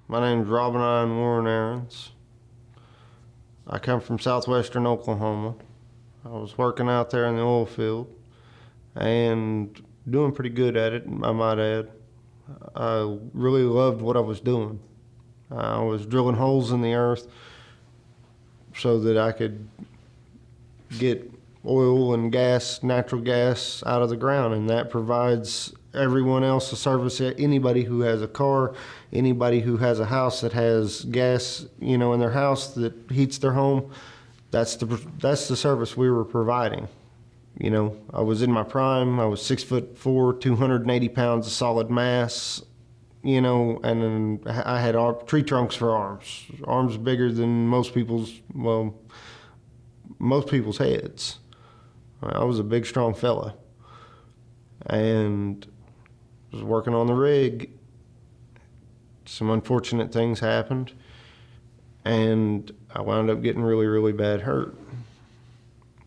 My name's Robin Ian Warren Ahrens. I come from southwestern Oklahoma. I was working out there in the oil field and doing pretty good at it, I might add. I really loved what I was doing. I was drilling holes in the earth so that I could get oil and gas, natural gas out of the ground, and that provides everyone else a service. Anybody who has a car, anybody who has a house that has gas, in their house that heats their home, that's the service we were providing. I was in my prime. I was 6'4", 280 pounds of solid mass. And then I had tree trunks for arms bigger than most people's heads. I was a big, strong fella, and was working on the rig. Some unfortunate things happened, and I wound up getting really, really bad hurt.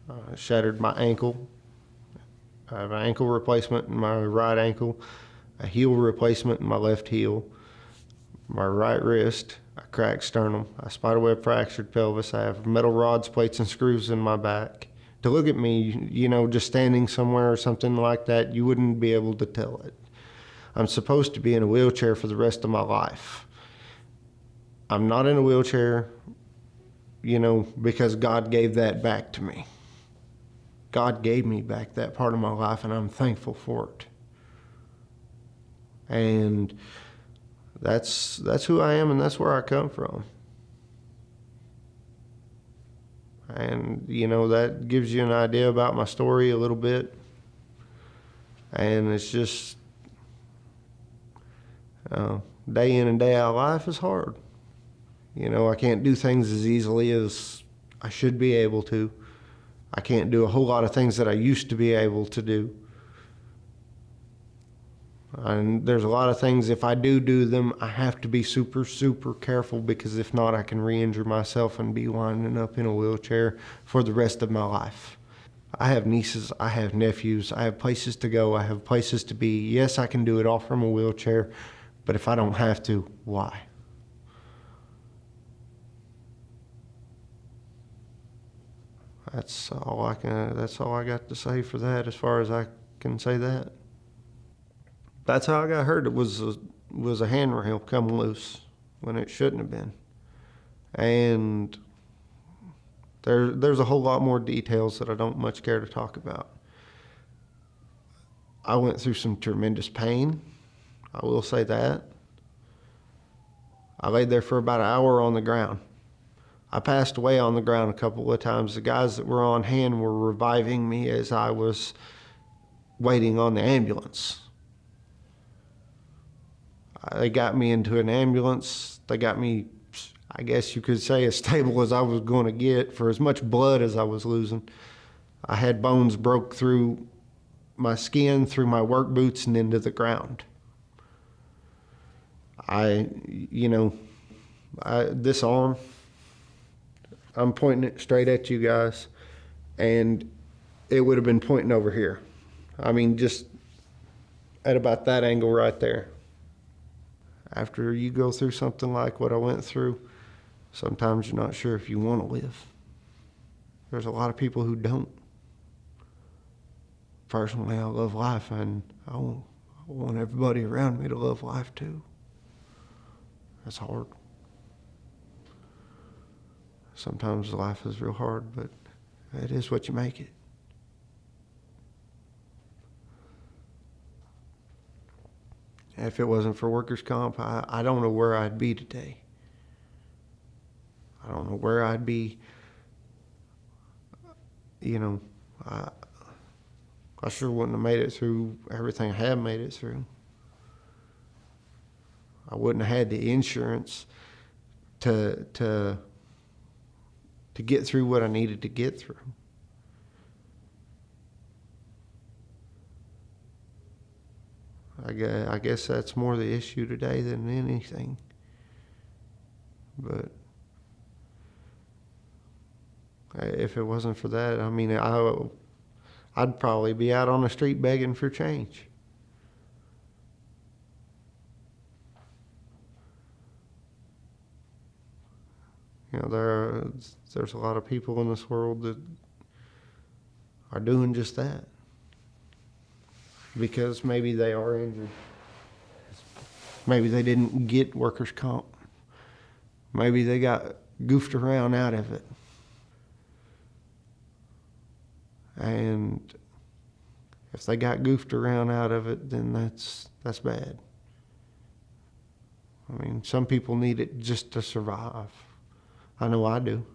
I shattered my ankle. I have an ankle replacement in my right ankle, a heel replacement in my left heel, my right wrist. I cracked sternum. I spiderweb fractured pelvis. I have metal rods, plates, and screws in my back. To look at me, just standing somewhere or something like that, you wouldn't be able to tell it. I'm supposed to be in a wheelchair for the rest of my life. I'm not in a wheelchair, because God gave that back to me. God gave me back that part of my life, and I'm thankful for it. And that's who I am, and that's where I come from. And, that gives you an idea about my story a little bit. And it's just, day in and day out life is hard. I can't do things as easily as I should be able to. I can't do a whole lot of things that I used to be able to do. And there's a lot of things, if I do them, I have to be super, super careful, because if not, I can re-injure myself and be winding up in a wheelchair for the rest of my life. I have nieces, I have nephews, I have places to go, I have places to be. Yes, I can do it all from a wheelchair, but if I don't have to, why? That's all I got to say for that, as far as I can say that. That's how I got hurt. It was a handrail come loose when it shouldn't have been. And there's a whole lot more details that I don't much care to talk about. I went through some tremendous pain. I will say that. I laid there for about an hour on the ground. I passed away on the ground a couple of times. The guys that were on hand were reviving me as I was waiting on the ambulance. They got me into an ambulance. They got me, I guess you could say, as stable as I was going to get for as much blood as I was losing. I had bones broke through my skin, through my work boots, and into the ground. This arm, I'm pointing it straight at you guys, and it would have been pointing over here. I mean, just at about that angle right there. After you go through something like what I went through, sometimes you're not sure if you want to live. There's a lot of people who don't. Personally, I love life, and I want everybody around me to love life too. That's hard. Sometimes life is real hard, but it is what you make it. If it wasn't for workers' comp, I don't know where I'd be today. I don't know where I'd be. I sure wouldn't have made it through everything I have made it through. I wouldn't have had the insurance to get through what I needed to get through. I guess that's more the issue today than anything. But if it wasn't for that, I mean, I'd probably be out on the street begging for change. There's a lot of people in this world that are doing just that because maybe they are injured. Maybe they didn't get workers' comp. Maybe they got goofed around out of it. And if they got goofed around out of it, then that's bad. I mean, some people need it just to survive. I know I do.